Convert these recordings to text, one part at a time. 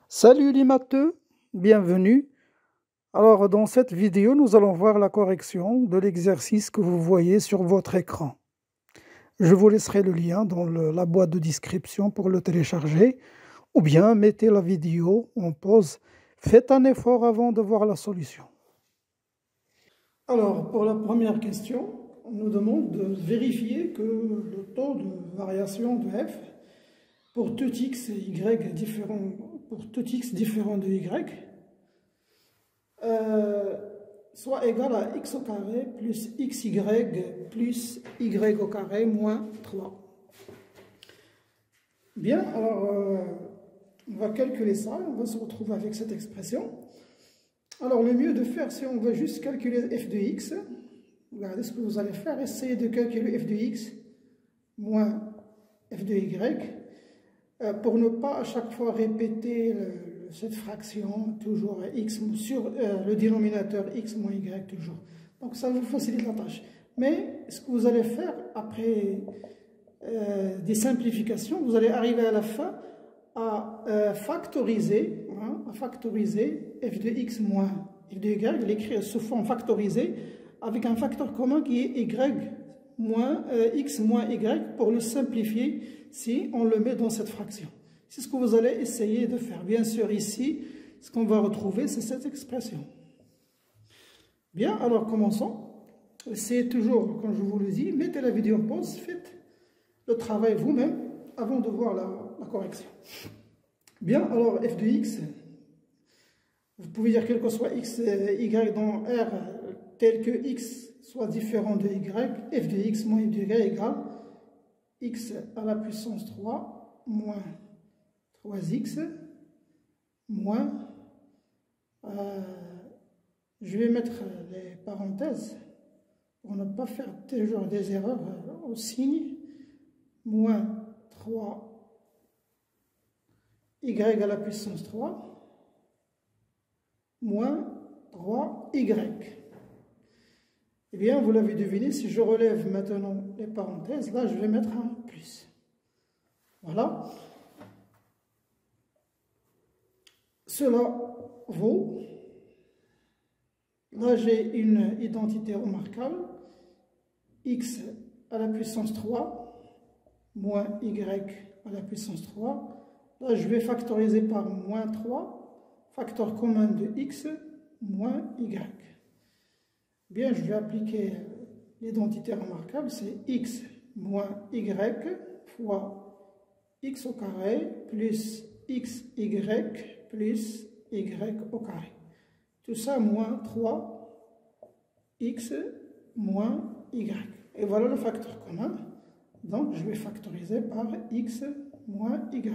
Salut les matheux, bienvenue. Alors dans cette vidéo, nous allons voir la correction de l'exercice que vous voyez sur votre écran. Je vous laisserai le lien dans la boîte de description pour le télécharger, ou bien mettez la vidéo en pause. Faites un effort avant de voir la solution. Alors pour la première question, on nous demande de vérifier que le taux de variation de f pour tout x et y différent, de y, soit égal à x au carré plus xy plus y au carré moins 3. Bien, alors on va calculer ça, on va se retrouver avec cette expression. Alors le mieux de faire, si on veut juste calculer f de x, regardez ce que vous allez faire, essayez de calculer f de x moins f de y, pour ne pas à chaque fois répéter cette fraction, toujours x sur le dénominateur x moins y toujours. Donc ça vous facilite la tâche. Mais ce que vous allez faire après des simplifications, vous allez arriver à la fin à factoriser f de x moins f de y, l'écrire sous forme factorisée avec un facteur commun qui est y moins x moins y pour le simplifier si on le met dans cette fraction. C'est ce que vous allez essayer de faire. Bien sûr, ici, ce qu'on va retrouver, c'est cette expression. Bien, alors commençons. Essayez toujours, comme je vous le dis, mettez la vidéo en pause, faites le travail vous-même avant de voir la correction. Bien, alors f de x, vous pouvez dire quel que soit x et y dans R, tel que x soit différent de y, f de x moins f de y égale x à la puissance 3 moins 3x moins, je vais mettre les parenthèses pour ne pas faire toujours des erreurs au signe, moins 3y à la puissance 3 moins 3y. Eh bien, vous l'avez deviné, si je relève maintenant les parenthèses, là, je vais mettre un plus. Voilà. Cela vaut, là j'ai une identité remarquable, x à la puissance 3 moins y à la puissance 3. Là, je vais factoriser par moins 3, facteur commun de x moins y. Bien, je vais appliquer l'identité remarquable, c'est x moins y fois x au carré plus xy plus y au carré. Tout ça moins 3x moins y. Et voilà le facteur commun. Donc, je vais factoriser par x moins y.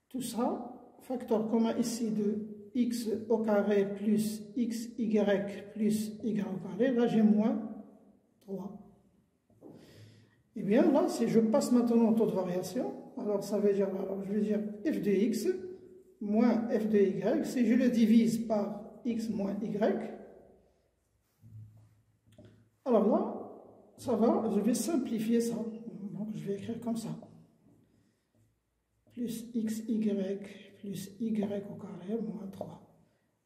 Tout ça, facteur commun ici de x au carré plus xy plus y au carré, là j'ai moins 3. Et bien là, si je passe maintenant au taux de variation, alors ça veut dire, alors je vais dire f de x moins f de y, si je le divise par x moins y, alors là, ça va, je vais simplifier ça, donc je vais écrire comme ça, plus xy plus y au carré moins 3.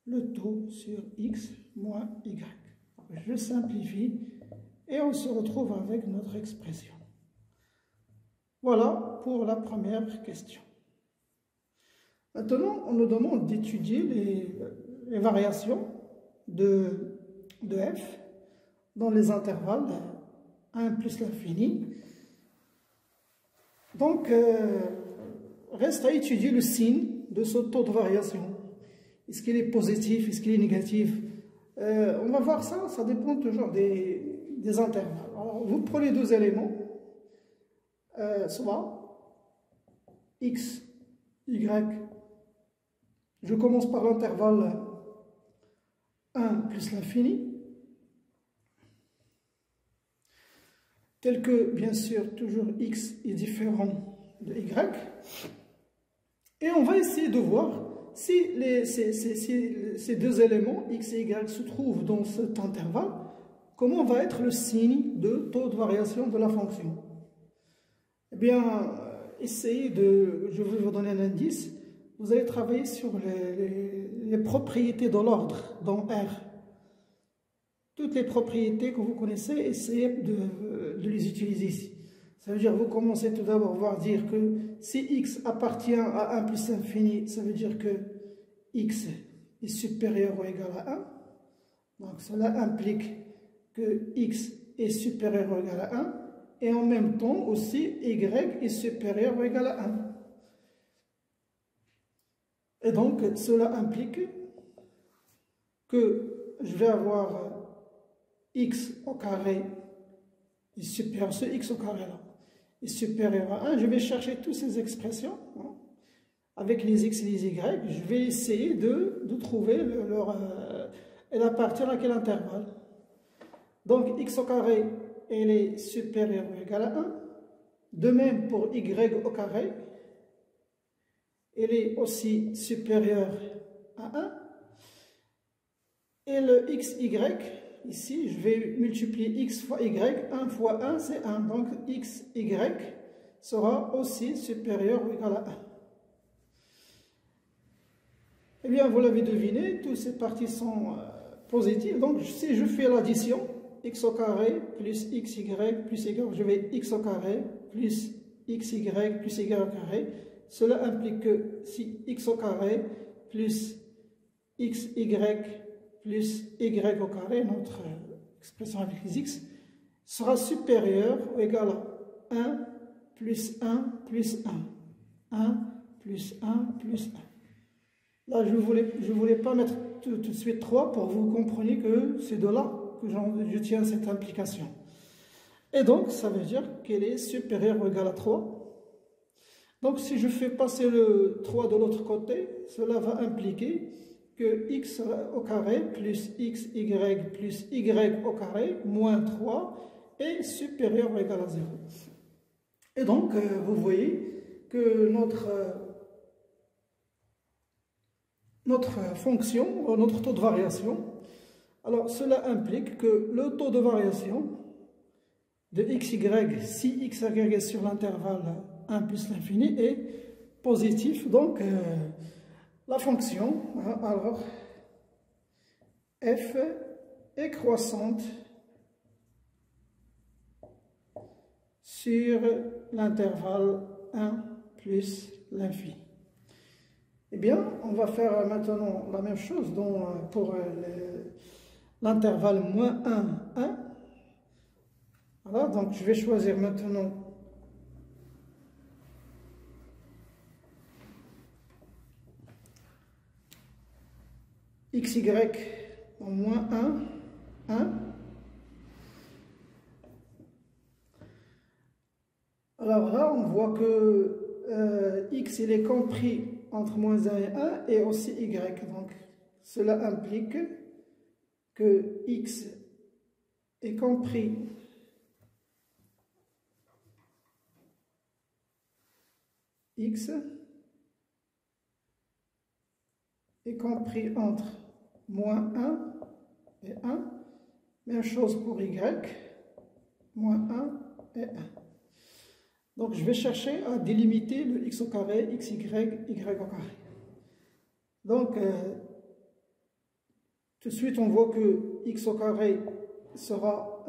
Le taux sur x moins y. Je simplifie et on se retrouve avec notre expression. Voilà pour la première question. Maintenant, on nous demande d'étudier les variations de f dans les intervalles 1 plus l'infini. Donc, reste à étudier le signe de ce taux de variation. Est-ce qu'il est positif, est-ce qu'il est négatif? On va voir ça, ça dépend toujours des intervalles. Alors, vous prenez deux éléments, soit x, y. Je commence par l'intervalle 1 plus l'infini, tel que, bien sûr, toujours x est différent de y. Et on va essayer de voir si ces deux éléments, x et y, se trouvent dans cet intervalle, comment va être le signe de taux de variation de la fonction. Eh bien, essayez de, je vais vous donner un indice, vous allez travailler sur les propriétés de l'ordre dans R. Toutes les propriétés que vous connaissez, essayez de les utiliser ici. Ça veut dire que vous commencez tout d'abord par dire que si x appartient à 1 plus l'infini, ça veut dire que x est supérieur ou égal à 1. Donc cela implique que x est supérieur ou égal à 1. Et en même temps aussi, y est supérieur ou égal à 1. Et donc cela implique que je vais avoir x au carré est supérieur, ce x au carré là est supérieur à 1. Je vais chercher toutes ces expressions hein, avec les x et les y. Je vais essayer de trouver elle appartient à quel intervalle. Donc x au carré, elle est supérieure ou égale à 1. De même pour y au carré, elle est aussi supérieure à 1. Et le xy, ici, je vais multiplier x fois y, 1 fois 1, c'est 1. Donc, xy sera aussi supérieur ou égal à 1. Eh bien, vous l'avez deviné, toutes ces parties sont positives. Donc, si je fais l'addition, x au carré plus xy plus y, je vais x au carré plus xy plus y au carré. Cela implique que si x au carré plus xy plus y au carré, notre expression avec les x, sera supérieur ou égal à 1 plus 1 plus 1. 1 plus 1 plus 1. Là, je ne voulais pas mettre tout de suite 3 pour que vous compreniez que c'est de là que je tiens cette implication. Et donc, ça veut dire qu'elle est supérieure ou égale à 3. Donc, si je fais passer le 3 de l'autre côté, cela va impliquer que x au carré plus xy plus y au carré moins 3 est supérieur ou égal à 0. Et donc, vous voyez que notre fonction, notre taux de variation, alors cela implique que le taux de variation de xy, si xy est sur l'intervalle 1 plus l'infini, est positif. Donc, la fonction, alors, f est croissante sur l'intervalle 1 plus l'infini. Eh bien, on va faire maintenant la même chose pour l'intervalle moins 1, 1. Voilà, donc je vais choisir maintenant xy en moins 1, 1. Alors là, on voit que x il est compris entre moins 1 et 1 et aussi y. Donc, cela implique que x est compris x est compris entre moins 1 et 1. Même chose pour y, moins 1 et 1. Donc, je vais chercher à délimiter le x au carré, xy, y au carré. Donc, tout de suite, on voit que x au carré sera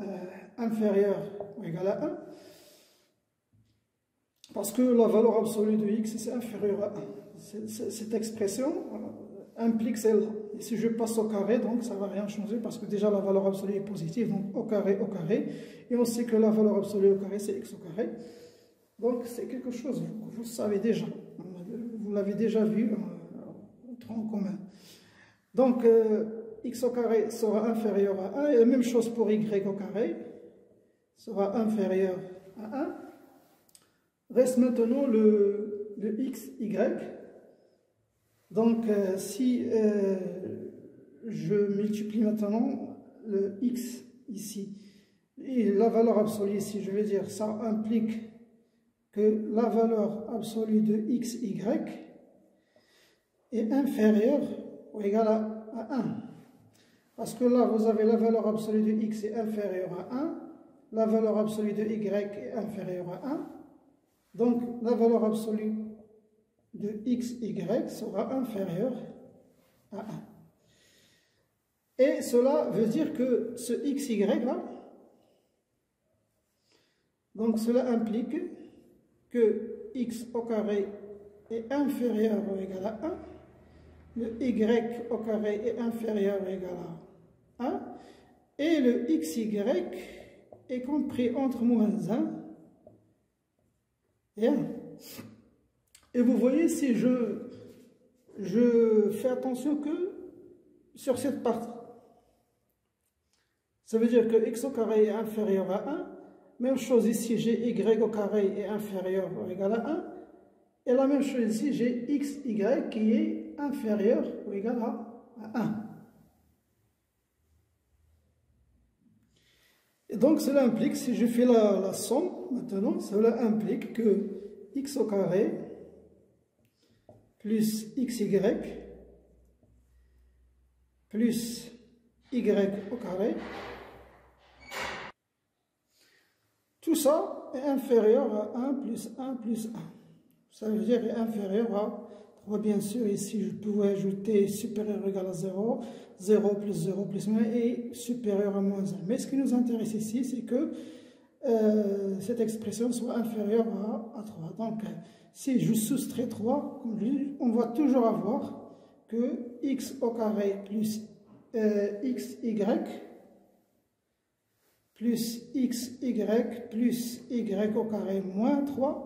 inférieur ou égal à 1. Parce que la valeur absolue de x c'est inférieur à 1. Cette expression implique celle-là. Et si je passe au carré, donc ça ne va rien changer parce que déjà la valeur absolue est positive. Donc au carré. Et on sait que la valeur absolue au carré, c'est x au carré. Donc c'est quelque chose que vous savez déjà. Vous l'avez déjà vu en tronc commun. Donc x au carré sera inférieur à 1. Et la même chose pour y au carré sera inférieur à 1. Reste maintenant le xy. Donc, si je multiplie maintenant le x ici et la valeur absolue ici, je vais dire ça implique que la valeur absolue de xy est inférieure ou égale à 1. Parce que là, vous avez la valeur absolue de x est inférieure à 1, la valeur absolue de y est inférieure à 1. Donc, la valeur absolue de xy sera inférieur à 1. Et cela veut dire que ce xy là, donc cela implique que x au carré est inférieur ou égal à 1, le y au carré est inférieur ou égal à 1, et le xy est compris entre moins 1 et 1. Et vous voyez, si je fais attention que sur cette partie, ça veut dire que x au carré est inférieur à 1. Même chose ici, j'ai y au carré est inférieur ou égal à 1. Et la même chose ici, j'ai xy qui est inférieur ou égal à 1. Et donc cela implique, si je fais la somme maintenant, cela implique que x au carré plus xy plus y au carré, tout ça est inférieur à 1 plus 1 plus 1. Ça veut dire est inférieur à 3. Bien sûr, ici, je pouvais ajouter supérieur ou égal à 0, 0 plus 1 et supérieur à moins 1. Mais ce qui nous intéresse ici, c'est que cette expression soit inférieure à 3. Donc, si je soustrais 3, on va toujours avoir que x au carré plus xy plus xy plus y au carré moins 3,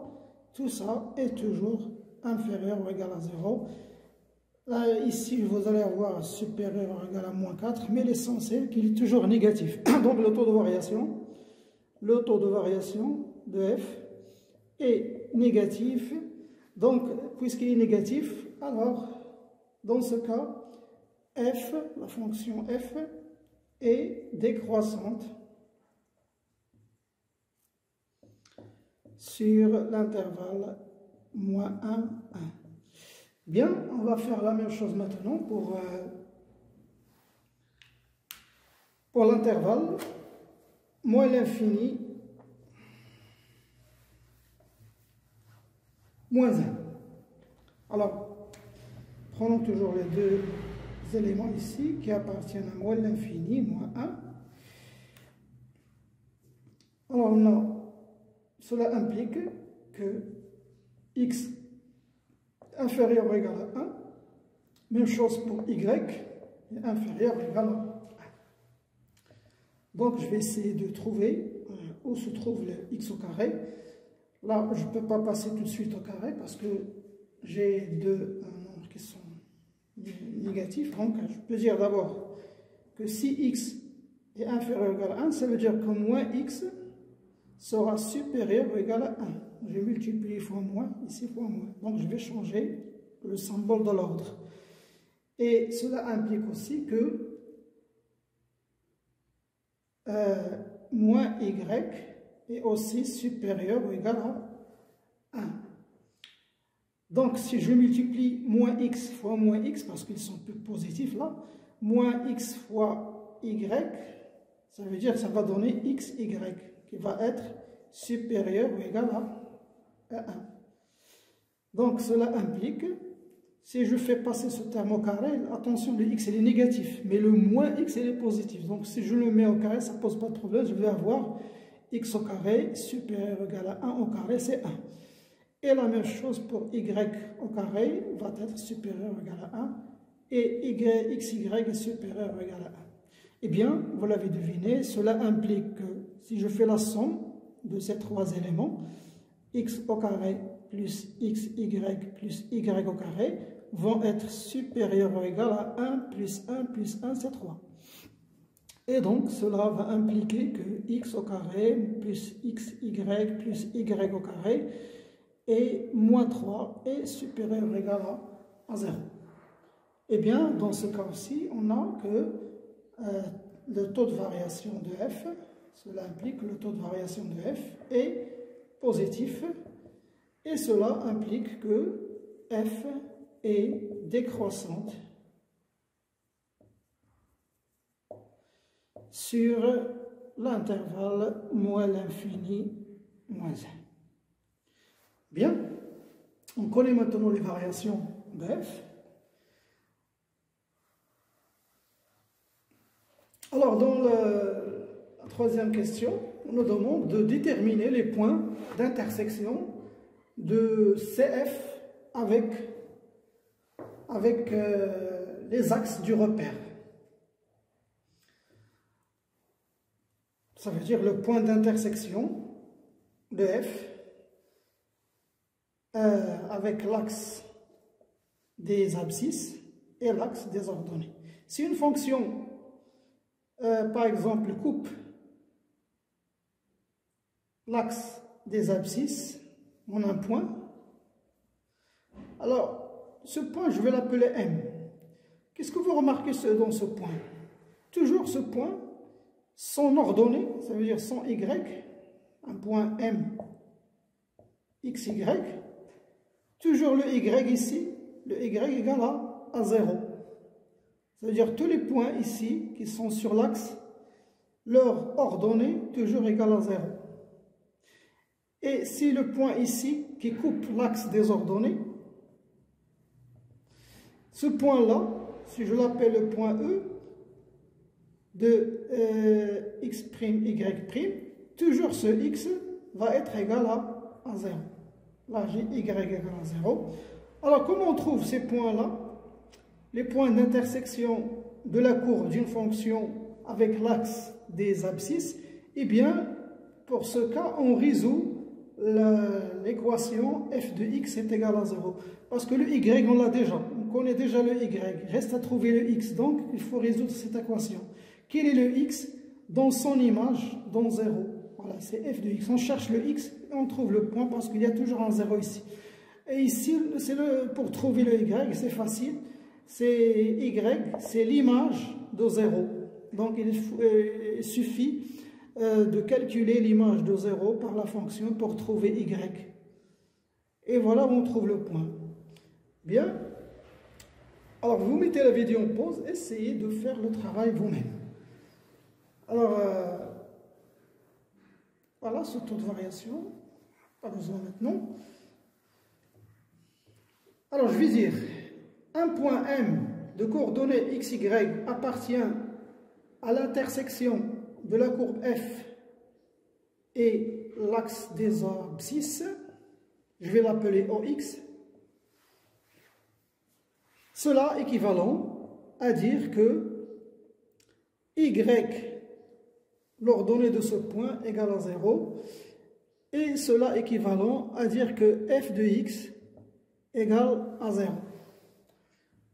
tout ça est toujours inférieur ou égal à 0. Là, ici, vous allez avoir supérieur ou égal à moins 4, mais l'essentiel qu'il est toujours négatif. Donc, le taux de variation de f est négatif. Donc, puisqu'il est négatif, alors, dans ce cas, f, la fonction f, est décroissante sur l'intervalle moins 1, 1. Bien, on va faire la même chose maintenant pour l'intervalle moins l'infini moins 1. Alors, prenons toujours les deux éléments ici qui appartiennent à moins l'infini moins 1. Alors, cela implique que x inférieur ou égal à 1, même chose pour y, est inférieur ou égal à 1. Donc, je vais essayer de trouver où se trouve le x au carré. Là, je ne peux pas passer tout de suite au carré parce que j'ai deux nombres qui sont négatifs. Donc, je peux dire d'abord que si x est inférieur ou égal à 1, ça veut dire que moins x sera supérieur ou égal à 1. Je multiplie fois moins, ici fois moins. Donc, je vais changer le symbole de l'ordre. Et cela implique aussi que moins y est aussi supérieur ou égal à 1. Donc, si je multiplie moins x fois moins x, parce qu'ils sont plus positifs là, moins x fois y, ça veut dire que ça va donner xy, qui va être supérieur ou égal à 1. Donc, cela implique, si je fais passer ce terme au carré, attention, le x il est négatif, mais le moins x il est positif. Donc, si je le mets au carré, ça ne pose pas de problème, je vais avoir x au carré supérieur ou égal à 1 au carré, c'est 1. Et la même chose pour y au carré va être supérieur ou égal à 1, et xy est supérieur ou égal à 1. Eh bien, vous l'avez deviné, cela implique que si je fais la somme de ces trois éléments, x au carré plus xy plus y au carré vont être supérieurs ou égal à 1 plus 1 plus 1, c'est 3. Et donc, cela va impliquer que x au carré plus xy plus y au carré et moins 3 est supérieur ou égal à 0. Eh bien, dans ce cas aussi, on a que le taux de variation de f, cela implique que le taux de variation de f est positif, et cela implique que f est décroissante sur l'intervalle moins l'infini moins 1. Bien. On connaît maintenant les variations de f. Alors, dans la troisième question, on nous demande de déterminer les points d'intersection de CF avec les axes du repère. Ça veut dire le point d'intersection de f avec l'axe des abscisses et l'axe des ordonnées. Si une fonction, par exemple, coupe l'axe des abscisses en un point, alors ce point, je vais l'appeler M. Qu'est-ce que vous remarquez dans ce point? Toujours ce point, son ordonnée, ça veut dire son Y, un point M, XY, toujours le Y ici, le Y égale à 0. Ça veut dire tous les points ici qui sont sur l'axe, leur ordonnée toujours égale à 0. Et si le point ici qui coupe l'axe des ordonnées, ce point-là, si je l'appelle le point E de x', y', toujours ce x va être égal à 0. Là, j'ai y égale à 0. Alors, comment on trouve ces points-là? Les points d'intersection de la courbe d'une fonction avec l'axe des abscisses. Eh bien, pour ce cas, on résout l'équation f de x est égal à 0. Parce que le y, on l'a déjà. On connaît déjà le y. Reste à trouver le x. Donc, il faut résoudre cette équation. Quel est le x dans son image, dans 0? Voilà, c'est f de x. On cherche le x et on trouve le point parce qu'il y a toujours un 0 ici. Et ici, pour trouver le y, c'est facile. C'est y, c'est l'image de 0. Donc, il suffit de calculer l'image de 0 par la fonction pour trouver y. Et voilà où on trouve le point. Bien. Alors, vous mettez la vidéo en pause, essayez de faire le travail vous-même. Alors, voilà ce taux de variation. Pas besoin maintenant. Alors, je vais dire, un point M de coordonnées x, y appartient à l'intersection de la courbe f et l'axe des abscisses. Je vais l'appeler OX. Cela équivalent à dire que y, l'ordonnée de ce point, égale à 0. Et cela équivalent à dire que f de x égale à 0.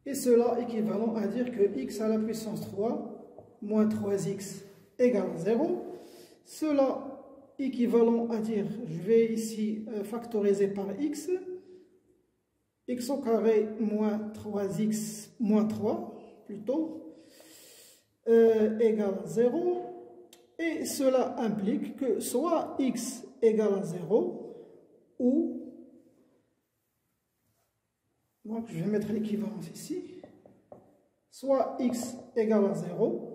Et cela équivalent à dire que x à la puissance 3 moins 3x égale à 0. Cela équivalent à dire, je vais ici factoriser par x, x au carré moins 3x moins 3, plutôt, égale à 0. Et cela implique que soit x égale à 0 ou, donc je vais mettre l'équivalence ici, soit x égale à 0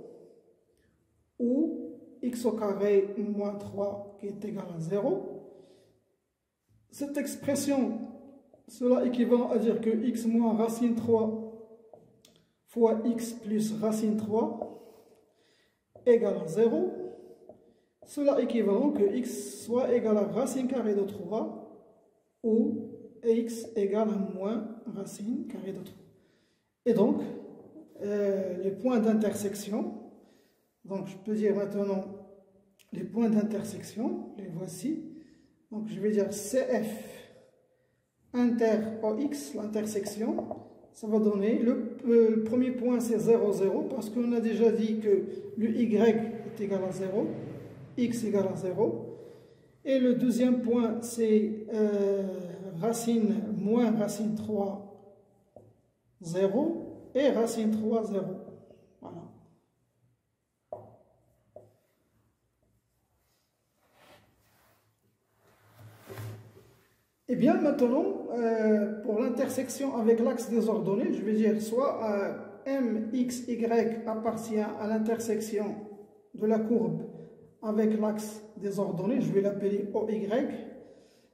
ou x au carré moins 3 qui est égal à 0. Cette expression, cela équivaut à dire que x moins racine 3 fois x plus racine 3 égale à 0. Cela équivaut que x soit égal à racine carrée de 3 ou x égale à moins racine carrée de 3. Et donc, les points d'intersection, donc je peux dire maintenant les points d'intersection, les voici. Donc je vais dire CF inter OX, l'intersection, ça va donner, le premier point c'est 0, 0, parce qu'on a déjà dit que le Y est égal à 0, X égale à 0. Et le deuxième point c'est racine moins racine 3, 0, et racine 3, 0. Voilà. Et bien maintenant, pour l'intersection avec l'axe des ordonnées, je vais dire soit MX, Y appartient à l'intersection de la courbe avec l'axe des ordonnées, je vais l'appeler OY.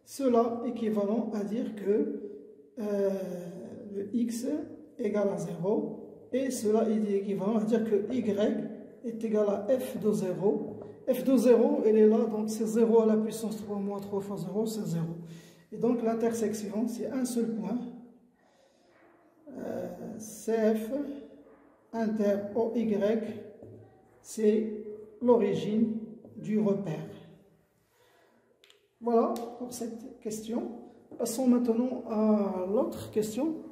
Cela équivalent à dire que le x égale à 0, et cela est équivalent à dire que y est égal à f de 0. F de 0, elle est là, donc c'est 0 à la puissance 3 moins 3 fois 0, c'est 0. Et donc l'intersection, c'est un seul point, CF inter OY, c'est l'origine du repère. Voilà pour cette question. Passons maintenant à l'autre question.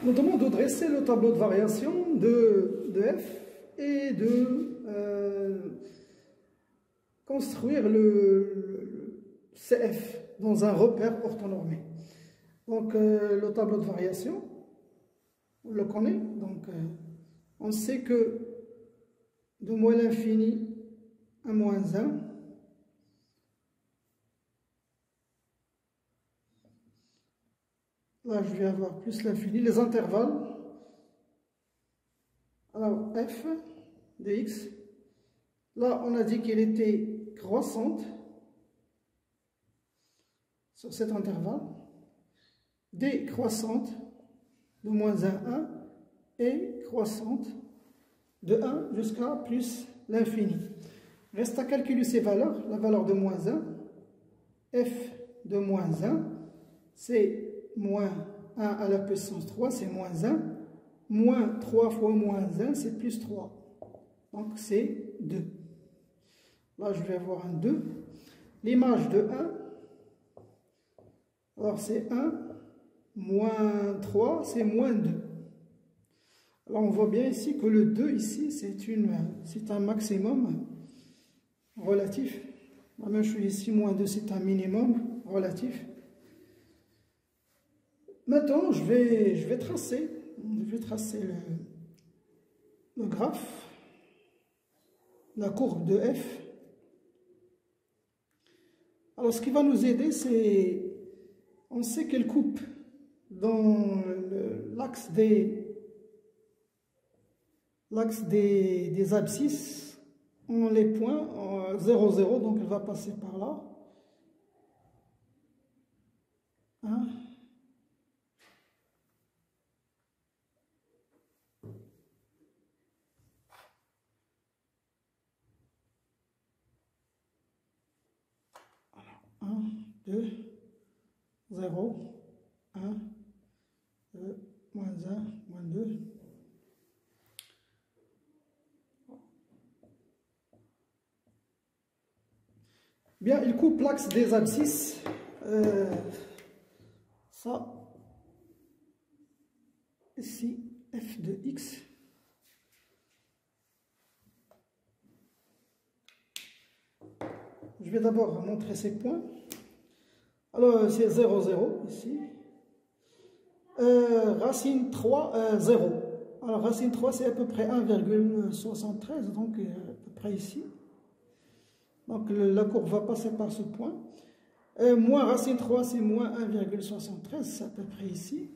On nous demande de dresser le tableau de variation de f et de construire le CF dans un repère orthonormé. Donc le tableau de variation, on le connaît, donc on sait que de moins l'infini à moins 1, là je vais avoir plus l'infini, les intervalles, alors f de x, là on a dit qu'elle était croissante sur cet intervalle, décroissante de moins 1 à 1 et croissante de 1 jusqu'à plus l'infini. Reste à calculer ces valeurs. La valeur de moins 1, f de moins 1, c'est moins 1 à la puissance 3, c'est moins 1. Moins 3 fois moins 1, c'est plus 3. Donc c'est 2. Là, je vais avoir un 2. L'image de 1, alors c'est 1, moins 3, c'est moins 2. Alors on voit bien ici que le 2 ici, c'est un maximum relatif. La même chose ici, moins 2, c'est un minimum relatif. Maintenant, je vais tracer le graphe, la courbe de f. Alors ce qui va nous aider, c'est, on sait qu'elle coupe dans l'axe des abscisses en les points en 0, 0, donc elle va passer par là. 1. Alors, 1, 2, 0, 1, 2, moins 1, moins 2. Bien, il coupe l'axe des abscisses. Ça, ici, f de x. Je vais d'abord montrer ces points. Alors, c'est 0, 0, ici. Racine 3, 0. Alors, racine 3, c'est à peu près 1,73, donc à peu près ici. Donc, la courbe va passer par ce point. Moins racine 3, c'est moins 1,73, c'est à peu près ici.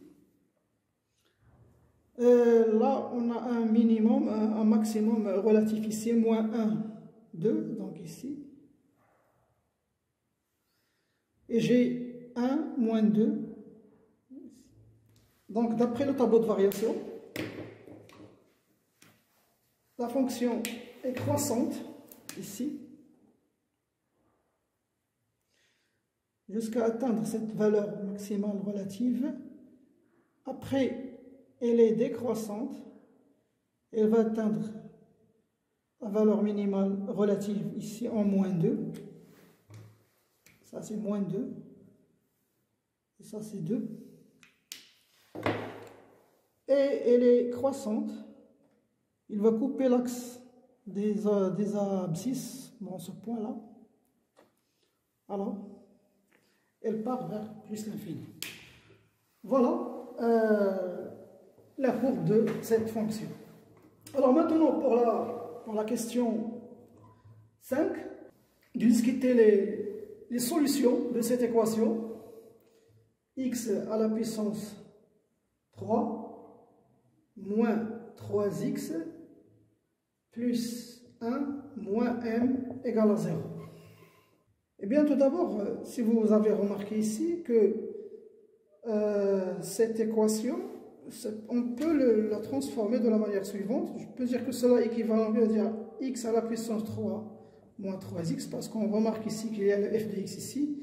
Là, on a un minimum, un maximum relatif ici, moins 1, 2, donc ici. Et j'ai 1, moins 2. Donc, d'après le tableau de variation, la fonction est croissante, ici, jusqu'à atteindre cette valeur maximale relative. Après, elle est décroissante. Elle va atteindre la valeur minimale relative ici en moins 2. Ça, c'est moins 2. Et ça, c'est 2. Et elle est croissante. Il va couper l'axe des abscisses dans ce point-là. Alors, elle part vers plus l'infini. Voilà la courbe de cette fonction. Alors maintenant, pour la question 5, discuter les solutions de cette équation. X à la puissance 3 moins 3x plus 1 moins m égale à 0. Eh bien, tout d'abord, si vous avez remarqué ici que cette équation, on peut la transformer de la manière suivante. Je peux dire que cela équivalent à dire x à la puissance 3 moins 3x, parce qu'on remarque ici qu'il y a le f de x ici.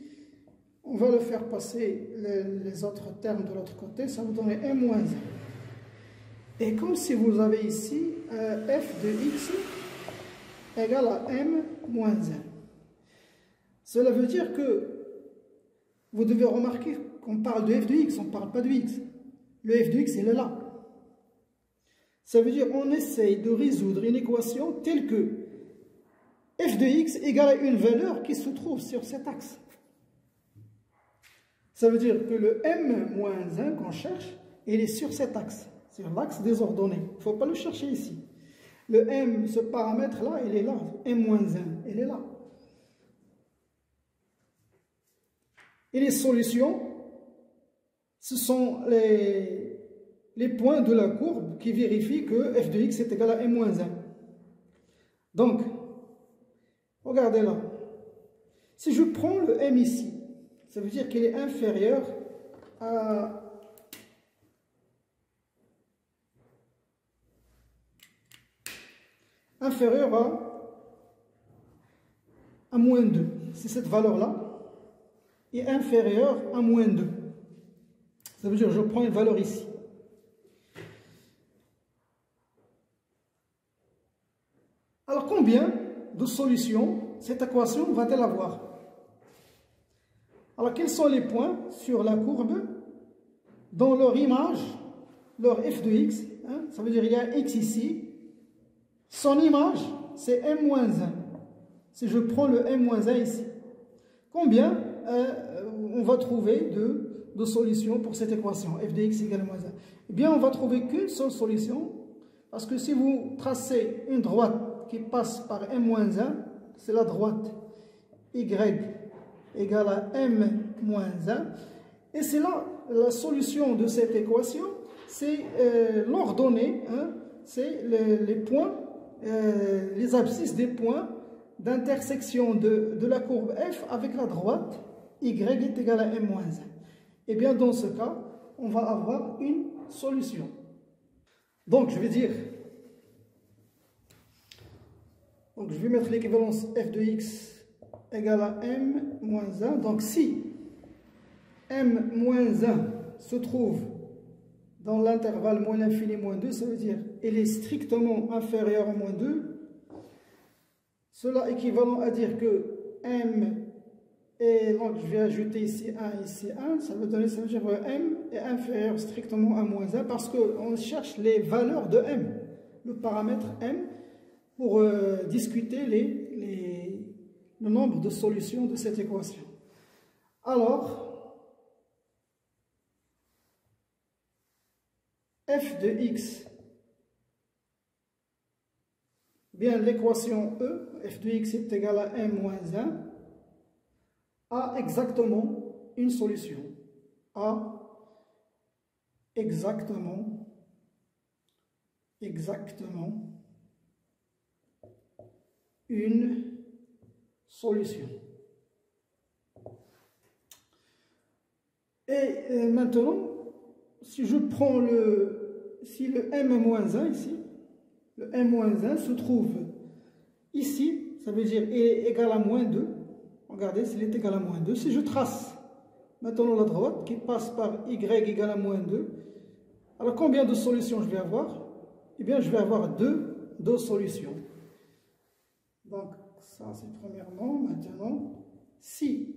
On va le faire passer les autres termes de l'autre côté, ça vous donne m moins 1. Et comme si vous avez ici f de x égale à m moins 1. Cela veut dire que vous devez remarquer qu'on parle de f de x, on ne parle pas de x. Le f de x, il est là. Ça veut dire qu'on essaye de résoudre une équation telle que f de x égale à une valeur qui se trouve sur cet axe. Ça veut dire que le m-1 qu'on cherche, il est sur cet axe, sur l'axe des ordonnées. Il ne faut pas le chercher ici. Le m, ce paramètre-là, il est là. m-1, il est là. Et les solutions, ce sont les points de la courbe qui vérifient que f de x est égal à m-1. Donc, regardez là. Si je prends le m ici, ça veut dire qu'il est inférieur à moins 2. C'est cette valeur-là est inférieure à moins 2. Ça veut dire que je prends une valeur ici. Alors combien de solutions cette équation va-t-elle avoir? Alors quels sont les points sur la courbe dans leur image, leur f de x, hein, ça veut dire il y a x ici, son image c'est m-1. Si je prends le m-1 ici, combien on va trouver de solutions pour cette équation f de x égale à moins 1? Eh bien, on va trouver qu'une seule solution, parce que si vous tracez une droite qui passe par m-1, c'est la droite y égale à m-1, et c'est là la solution de cette équation, c'est l'ordonnée, hein, c'est les points, les abscisses des points d'intersection de la courbe f avec la droite y est égal à m-1. Et bien dans ce cas, on va avoir une solution. Donc je vais dire, donc je vais mettre l'équivalence f de x égale à m-1. Donc si m-1 se trouve dans l'intervalle moins l'infini moins 2, ça veut dire qu'il est strictement inférieur à moins 2. Cela équivalent à dire que m, et donc je vais ajouter ici 1, ici 1, ça veut dire que m est inférieur strictement à moins 1 parce qu'on cherche les valeurs de m, le paramètre m, pour discuter le nombre de solutions de cette équation. Alors, f de x, bien l'équation E, f de x est égal à m-1, a exactement une solution. A exactement une solution. Et maintenant, si je prends si le m-1 ici, le m-1 se trouve ici, ça veut dire il est égal à moins 2. Regardez, s'il est égal à moins 2. Si je trace maintenant la droite qui passe par y égale à moins 2, alors combien de solutions je vais avoir? Eh bien, je vais avoir deux solutions. Donc, ça c'est premièrement. Maintenant, si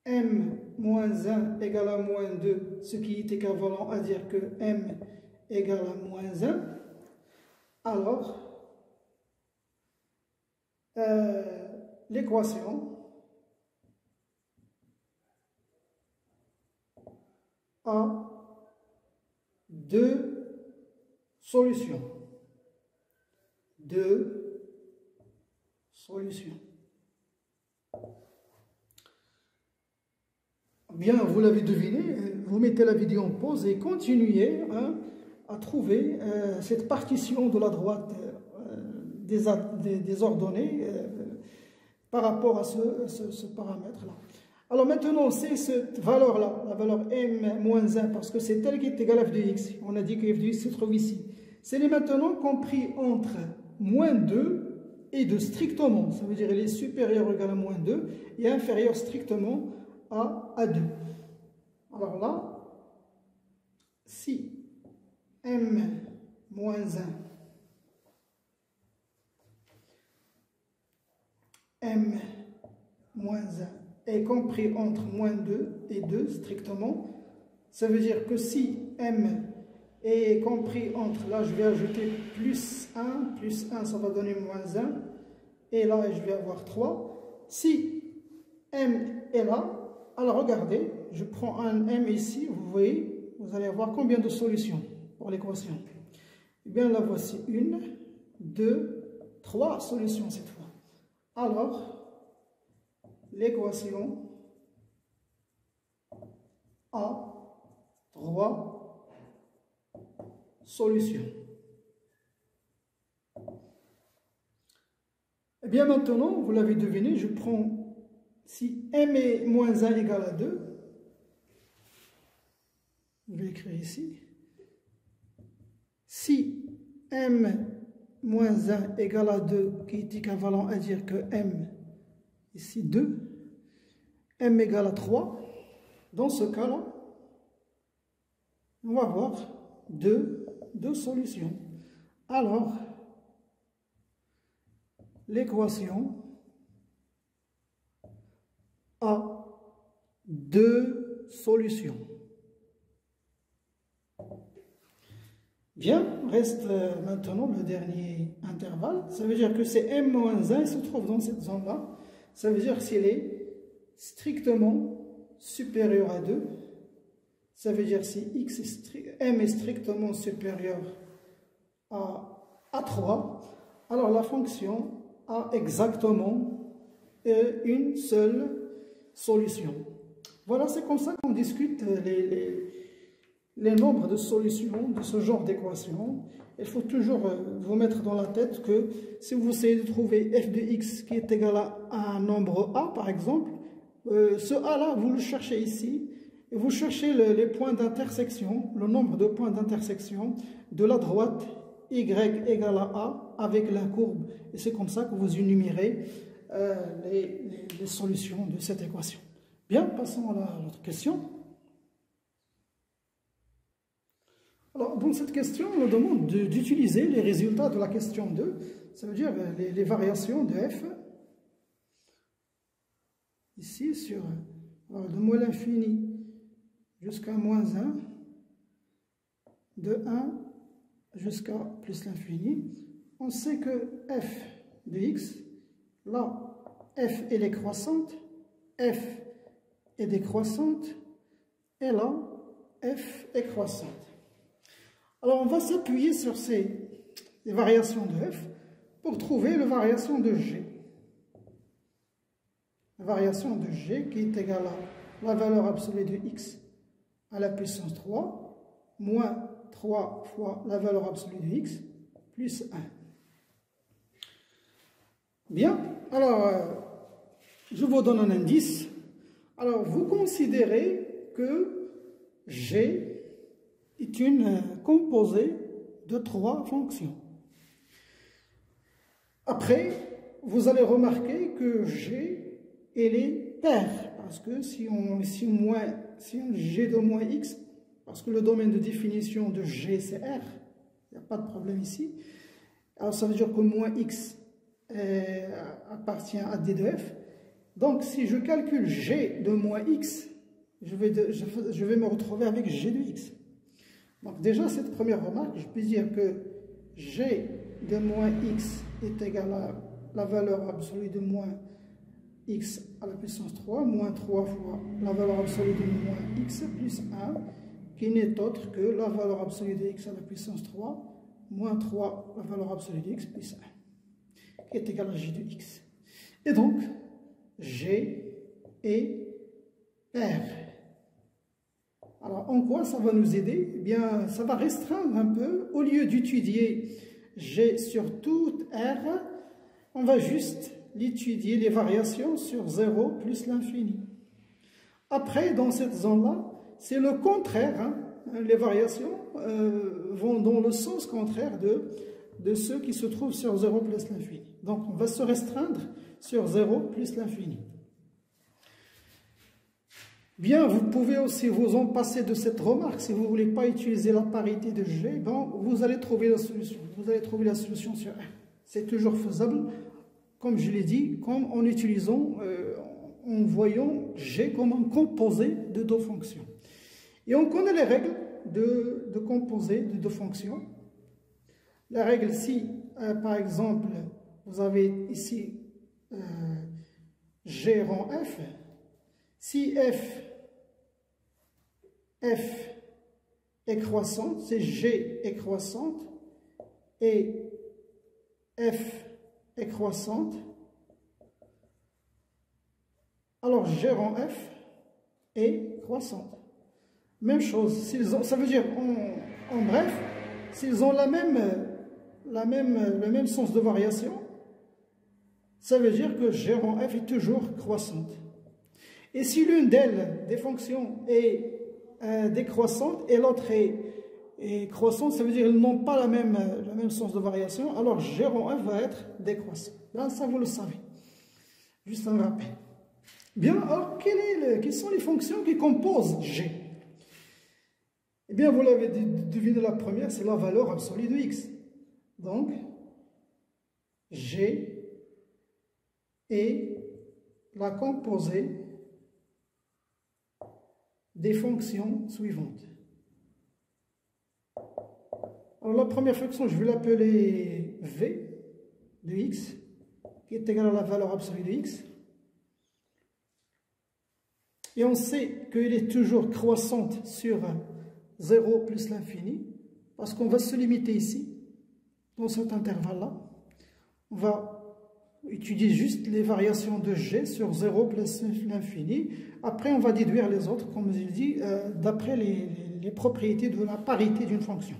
m-1 égale à moins 2, ce qui est équivalent à dire que m égale à moins 1, alors l'équation a deux solutions. Bien, vous l'avez deviné, vous mettez la vidéo en pause et continuez à trouver cette partition de la droite des ordonnées par rapport à ce paramètre-là. Alors maintenant, c'est cette valeur-là, la valeur m-1, parce que c'est elle qui est égale à f de x. On a dit que f de x se trouve ici. C'est maintenant compris entre moins 2 et 2 strictement. Ça veut dire qu'il est supérieur ou égal à moins 2 et inférieur strictement à 2. Alors là, si m-1 est compris entre moins 2 et 2 strictement, ça veut dire que si m est compris entre, là je vais ajouter plus 1 ça va donner moins 1, et là je vais avoir 3. Si m est là, alors regardez, je prends un m ici, vous voyez, vous allez avoir combien de solutions pour l'équation? Eh bien là voici 1, 2, 3 solutions cette fois. Alors, l'équation a 3 solutions. Et bien maintenant, vous l'avez deviné, je prends, si m est moins 1 égale à 2, je vais écrire ici, si m moins 1 égale à 2, qui est équivalent à dire que m, ici 2, m égale à 3, dans ce cas-là, on va avoir deux solutions. Alors, l'équation a 2 solutions. Bien, reste maintenant le dernier intervalle. Ça veut dire que c'est m-1 se trouve dans cette zone-là. Ça veut dire s'il est strictement supérieur à 2. Ça veut dire si m est strictement supérieur à 3. Alors la fonction a exactement une seule solution. Voilà, c'est comme ça qu'on discute les nombres de solutions de ce genre d'équation. Il faut toujours vous mettre dans la tête que si vous essayez de trouver f de x qui est égal à un nombre a, par exemple, ce a-là, vous le cherchez ici, et vous cherchez les points d'intersection, le nombre de points d'intersection de la droite y égale à a avec la courbe. Et c'est comme ça que vous énumérez les solutions de cette équation. Bien, passons à l'autre question. Alors, dans cette question, on nous demande d'utiliser les résultats de la question 2, ça veut dire les variations de f, ici sur de moins l'infini jusqu'à moins 1, de 1 jusqu'à plus l'infini. On sait que f de x, là, f elle est croissante, f est décroissante, et là, f est croissante. Alors, on va s'appuyer sur ces variations de f pour trouver la variation de g. La variation de g qui est égale à la valeur absolue de x à la puissance 3 moins 3 fois la valeur absolue de x plus 1. Bien, alors, je vous donne un indice. Alors, vous considérez que g est une composée de 3 fonctions. Après, vous allez remarquer que g, elle est paire, parce que si g de moins x, parce que le domaine de définition de g c'est r, il n'y a pas de problème ici, alors ça veut dire que moins x appartient à d de f. Donc si je calcule g de moins x, je vais me retrouver avec g de x. Donc déjà, cette première remarque, je peux dire que g de moins x est égal à la valeur absolue de moins x à la puissance 3, moins 3 fois la valeur absolue de moins x plus 1, qui n'est autre que la valeur absolue de x à la puissance 3, moins 3 la valeur absolue de x plus 1, qui est égal à g de x. Et donc, g est paire. Alors, en quoi ça va nous aider? Eh bien, ça va restreindre un peu. Au lieu d'étudier g sur toute R, on va juste l'étudier les variations sur 0 plus l'infini. Après, dans cette zone-là, c'est le contraire. Hein. Les variations vont dans le sens contraire de ceux qui se trouvent sur 0 plus l'infini. Donc, on va se restreindre sur 0 plus l'infini. Bien, vous pouvez aussi vous en passer de cette remarque. Si vous ne voulez pas utiliser la parité de G, bon, vous allez trouver la solution. Vous allez trouver la solution sur R. C'est toujours faisable, comme je l'ai dit, comme en utilisant, en voyant G comme un composé de deux fonctions. Et on connaît les règles de composés de deux fonctions. La règle, si, par exemple, vous avez ici G rang F, si F est croissante, c'est G est croissante, et F est croissante, alors G rang F est croissante. Même chose, ça veut dire, en bref, s'ils ont le même sens de variation, ça veut dire que G rang F est toujours croissante. Et si l'une d'elles, des fonctions, est décroissante et l'autre est croissante, ça veut dire qu'ils n'ont pas le même sens de variation, alors G rang F va être décroissant. Là, ça vous le savez. Juste un rappel. Bien, alors, quelles sont les fonctions qui composent G? Eh bien, vous l'avez deviné, la première, c'est la valeur absolue de x. Donc, G est la composée des fonctions suivantes. Alors, la première fonction, je vais l'appeler V de x, qui est égale à la valeur absolue de x. Et on sait qu'elle est toujours croissante sur 0 plus l'infini, parce qu'on va se limiter ici, dans cet intervalle-là. On va étudier juste les variations de G sur 0 plus l'infini. Après, on va déduire les autres, comme je l'ai dit, d'après les propriétés de la parité d'une fonction.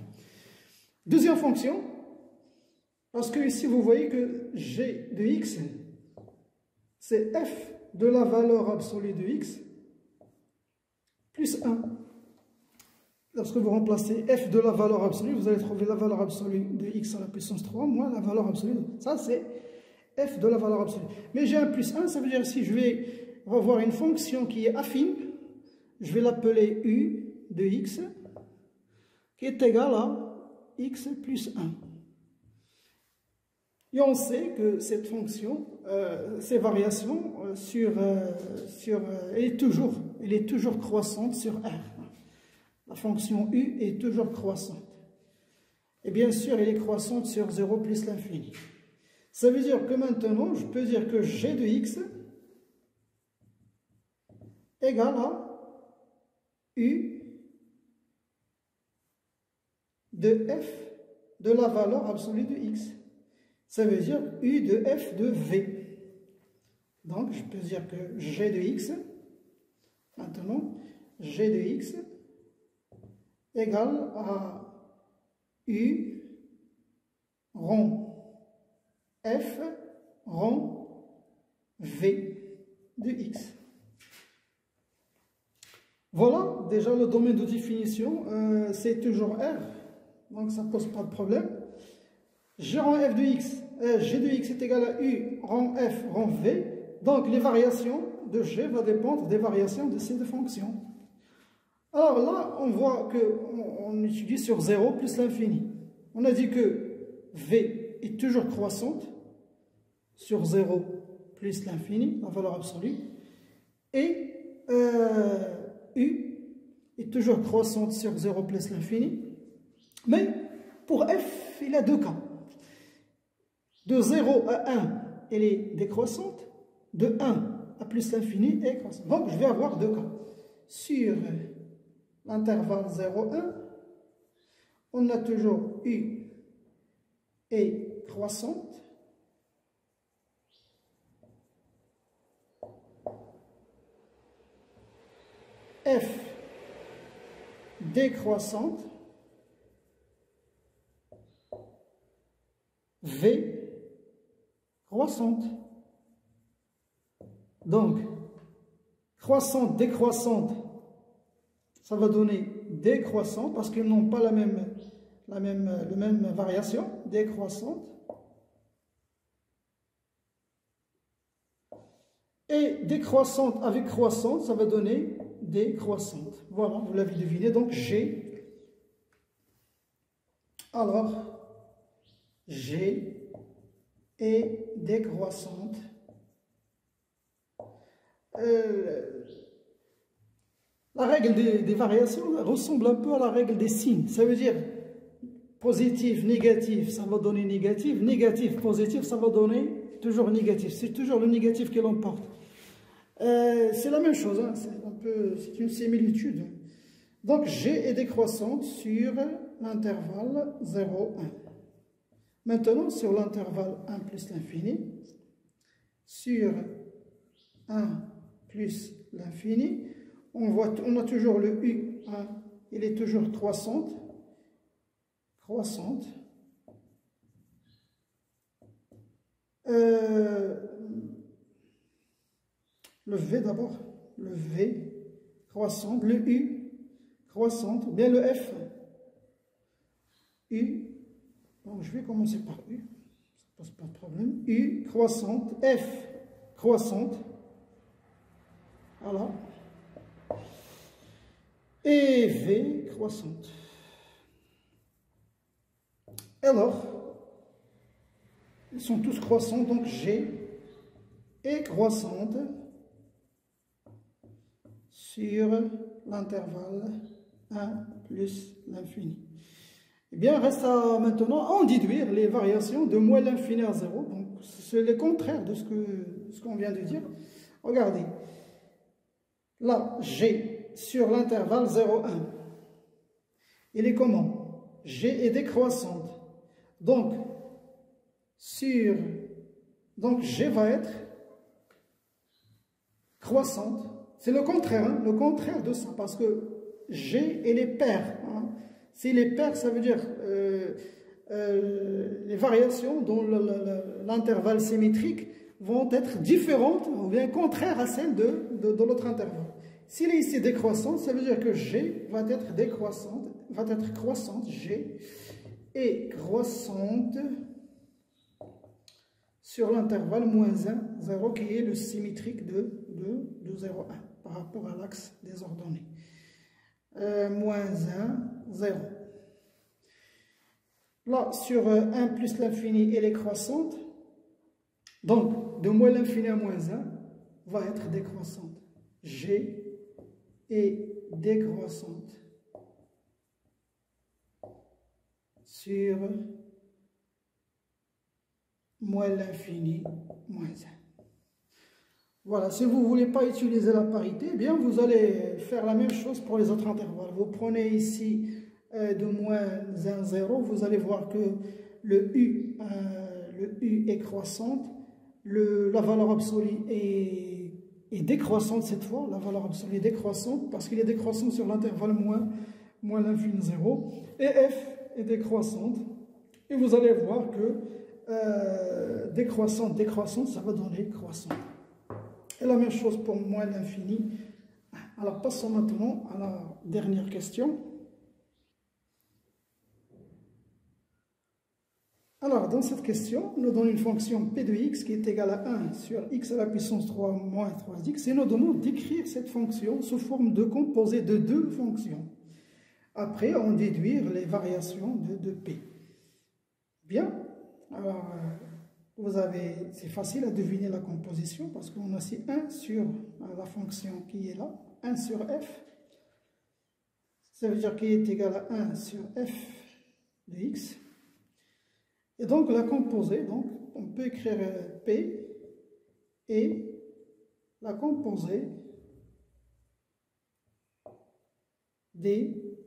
Deuxième fonction, parce que ici, vous voyez que G de x, c'est f de la valeur absolue de x plus 1. Lorsque vous remplacez f de la valeur absolue, vous allez trouver la valeur absolue de x à la puissance 3 moins la valeur absolue. Ça, c'est f de la valeur absolue. Mais j'ai un plus 1, ça veut dire si je vais revoir une fonction qui est affine, je vais l'appeler u de x, qui est égal à x plus 1. Et on sait que cette fonction, ces variations, elle est toujours croissante sur R. La fonction u est toujours croissante. Et bien sûr, elle est croissante sur 0 plus l'infini. Ça veut dire que maintenant, je peux dire que g de x égale à u de f de la valeur absolue de x. Ça veut dire u de f de v. Donc, je peux dire que g de x, maintenant, g de x égale à u rond f rond v de x. Voilà, déjà le domaine de définition, c'est toujours R, donc ça ne pose pas de problème. G rond f de x, g de x est égal à u rond f rond v, donc les variations de g vont dépendre des variations de ces deux fonctions. Alors là, on voit qu'on étudie sur 0 plus l'infini. On a dit que v est toujours croissante sur 0 plus l'infini, la valeur absolue, et u est toujours croissante sur 0 plus l'infini, mais pour f, il a deux cas. De 0 à 1, elle est décroissante, de 1 à plus l'infini, elle est croissante. Donc, je vais avoir deux cas. Sur l'intervalle 0,1, on a toujours u est croissante, f décroissante, v croissante. Donc, croissante, décroissante, ça va donner décroissante parce qu'ils n'ont pas la même variation, décroissante. Et décroissante avec croissante, ça va donner décroissante. Voilà, vous l'avez deviné, donc G. Alors, G est décroissante. La règle des variations ressemble un peu à la règle des signes. Ça veut dire positif, négatif, ça va donner négatif. Négatif, positif, ça va donner toujours négatif. C'est toujours le négatif qui l'emporte. C'est la même chose, hein. C'est une similitude. Donc, G est décroissante sur l'intervalle 0, 1. Maintenant, sur l'intervalle 1 plus l'infini, sur 1 plus l'infini, on a toujours le U1, il est toujours croissante. Le V d'abord, le V, croissante, le U, croissante, ou bien le F, U, donc je vais commencer par U, ça pose pas de problème, U, croissante, F, croissante, voilà, et V, croissante. Alors, ils sont tous croissants, donc G est croissante sur l'intervalle 1 plus l'infini. Eh bien, reste à maintenant en déduire les variations de moins l'infini à 0. Donc, c'est le contraire de ce qu'on vient de dire. Regardez. Là, G sur l'intervalle 0, 1. Il est comment? G est décroissante. Donc, G va être croissante. C'est le contraire, hein, le contraire de ça, parce que G et les paires. Hein. Si les paires, ça veut dire les variations dans l'intervalle symétrique vont être différentes ou bien contraires à celles de l'autre intervalle. S'il est ici décroissante, ça veut dire que G va être croissante, G, et croissante sur l'intervalle moins 1, 0, qui est le symétrique de 0, 1, par rapport à l'axe des ordonnées. Moins 1, 0. Là, sur 1 plus l'infini, elle est croissante. Donc, de moins l'infini à moins 1 va être décroissante. G est décroissante sur moins l'infini, moins 1. Voilà, si vous ne voulez pas utiliser la parité, eh bien vous allez faire la même chose pour les autres intervalles. Vous prenez ici de moins 1, 0, vous allez voir que le U est croissante, la valeur absolue est décroissante cette fois, la valeur absolue est décroissante parce qu'il est décroissant sur l'intervalle moins l'infini 0, et F est décroissante, et vous allez voir que décroissante, ça va donner croissante. Et la même chose pour moins l'infini. Alors passons maintenant à la dernière question. Alors dans cette question, nous donne une fonction p de x qui est égale à 1 sur x à la puissance 3 moins 3x, et nous demande d'écrire cette fonction sous forme de composé de deux fonctions. Après, on déduire les variations de p. Bien, alors c'est facile à deviner la composition parce qu'on a ici 1 sur la fonction qui est là, 1 sur f. Ça veut dire qu'il est égal à 1 sur f de x. Et donc la composée, donc, on peut écrire p et la composée des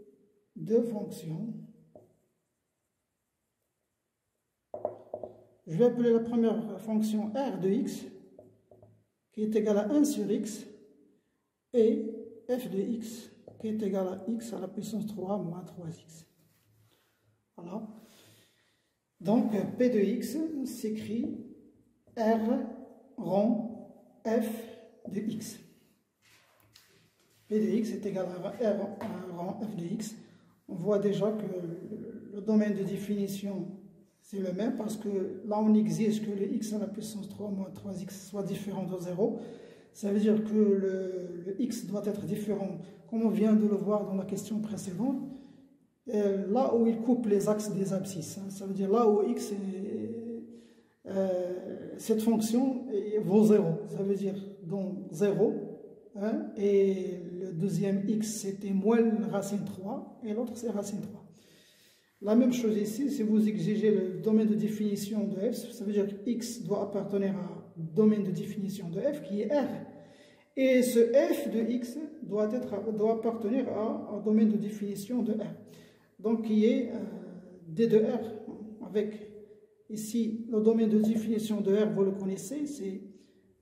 deux fonctions. Je vais appeler la première fonction r de x, qui est égale à 1 sur x, et f de x, qui est égal à x à la puissance 3 moins 3x. Voilà. Donc, p de x s'écrit r rond f de x. P de x est égal à R rang f de x. On voit déjà que le domaine de définition, c'est le même, parce que là, on exige que le x à la puissance 3 moins 3x soit différent de 0. Ça veut dire que le x doit être différent, comme on vient de le voir dans la question précédente, là où il coupe les axes des abscisses. Hein. Ça veut dire là où x cette fonction vaut 0. Ça veut dire donc 0. Hein, et le deuxième x, c'était moins racine 3, et l'autre, c'est racine 3. La même chose ici, si vous exigez le domaine de définition de f, ça veut dire que x doit appartenir à domaine de définition de f, qui est R. Et ce f de x doit appartenir à un domaine de définition de R. Donc, qui est d de R, avec ici le domaine de définition de R, vous le connaissez, c'est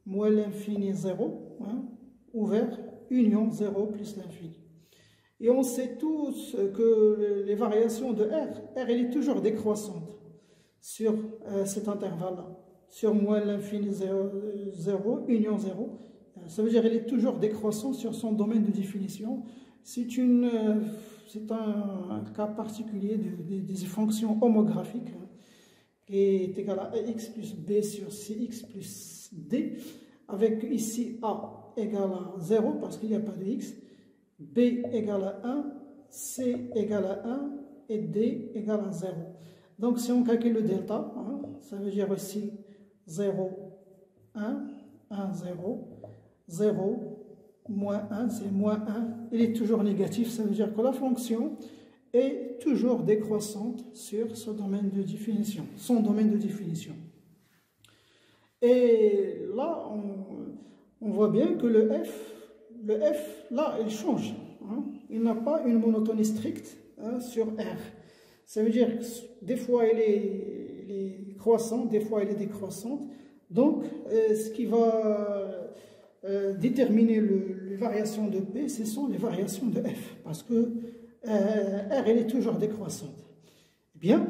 moins l'infini 0, hein, ouvert, union 0 plus l'infini. Et on sait tous que les variations de R elle est toujours décroissante sur cet intervalle-là, sur moins l'infini 0, union 0. Ça veut dire qu'elle est toujours décroissante sur son domaine de définition. C'est un cas particulier des fonctions homographiques, hein, qui est égal à ax plus b sur cx plus d, avec ici a égale à 0 parce qu'il n'y a pas de x, b égale à 1, c égale à 1 et d égale à 0. Donc si on calcule le delta, hein, ça veut dire aussi 0, 1, 1, 0, 0, moins 1, c'est moins 1, il est toujours négatif, ça veut dire que la fonction est toujours décroissante sur ce domaine de définition, son domaine de définition. Et là, on voit bien que le f, là, il change. Hein. Il n'a pas une monotonie stricte, hein, sur R. Ça veut dire que des fois, elle est croissante, des fois, elle est décroissante. Donc, ce qui va déterminer les variations de P, ce sont les variations de F, parce que R, elle est toujours décroissante. Eh bien,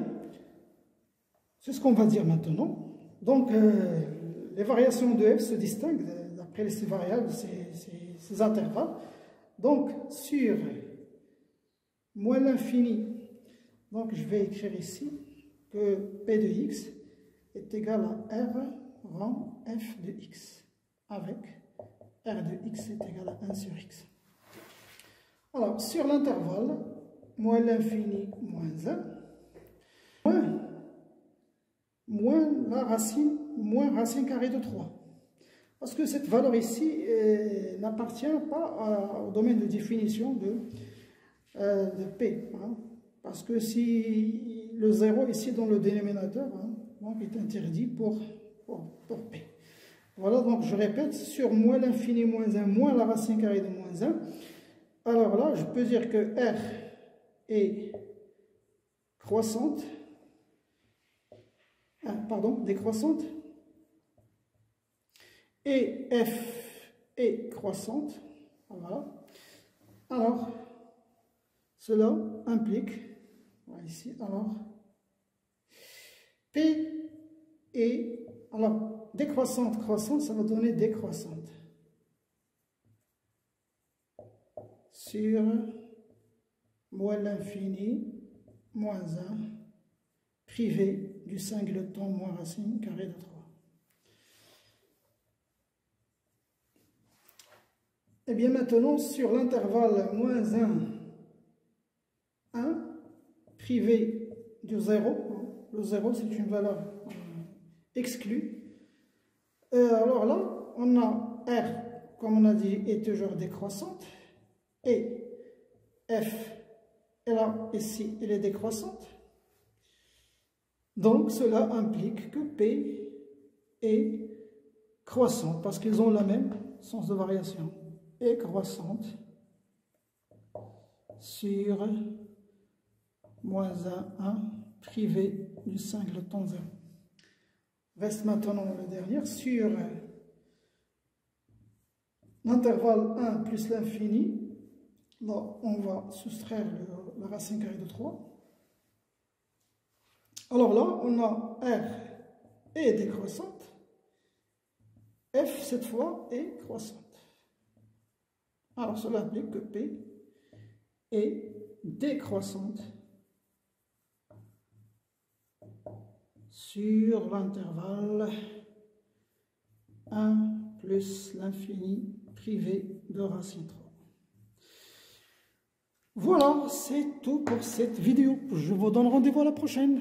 c'est ce qu'on va dire maintenant. Donc, les variations de F se distinguent d'après ces variables, ces intervalles. Donc, sur moins l'infini, donc je vais écrire ici que P de x est égal à R rang f de x, avec R de x est égal à 1 sur x. Alors, sur l'intervalle, moins l'infini moins 1, moins la racine, moins racine carrée de 3. Parce que cette valeur ici n'appartient pas au domaine de définition de P. Hein, parce que si le 0 ici dans le dénominateur, hein, donc est interdit pour P. Voilà, donc je répète, sur moins l'infini moins 1, moins la racine carrée de moins 1. Alors là, je peux dire que R est croissante, décroissante, et F est croissante. Voilà. Alors, cela implique, voilà ici, alors, P est, alors, décroissante, croissante, ça va donner décroissante. Sur moins l'infini, moins 1, privé du singleton moins racine carrée de 3. Et bien maintenant, sur l'intervalle moins 1, 1, privé du 0, le 0 c'est une valeur exclue. Alors là, on a R, comme on a dit, est toujours décroissante, et F, et là, ici, elle est décroissante. Donc, cela implique que P est croissante, parce qu'ils ont la même sens de variation, est croissante sur moins 1 privé du singleton 0. Reste maintenant le dernier, sur l'intervalle 1 plus l'infini. Là, on va soustraire la racine carrée de 3. Alors là, on a R est décroissante, F cette fois est croissante. Alors cela implique que P est décroissante sur l'intervalle 1 plus l'infini privé de racine 3. Voilà, c'est tout pour cette vidéo. Je vous donne rendez-vous à la prochaine.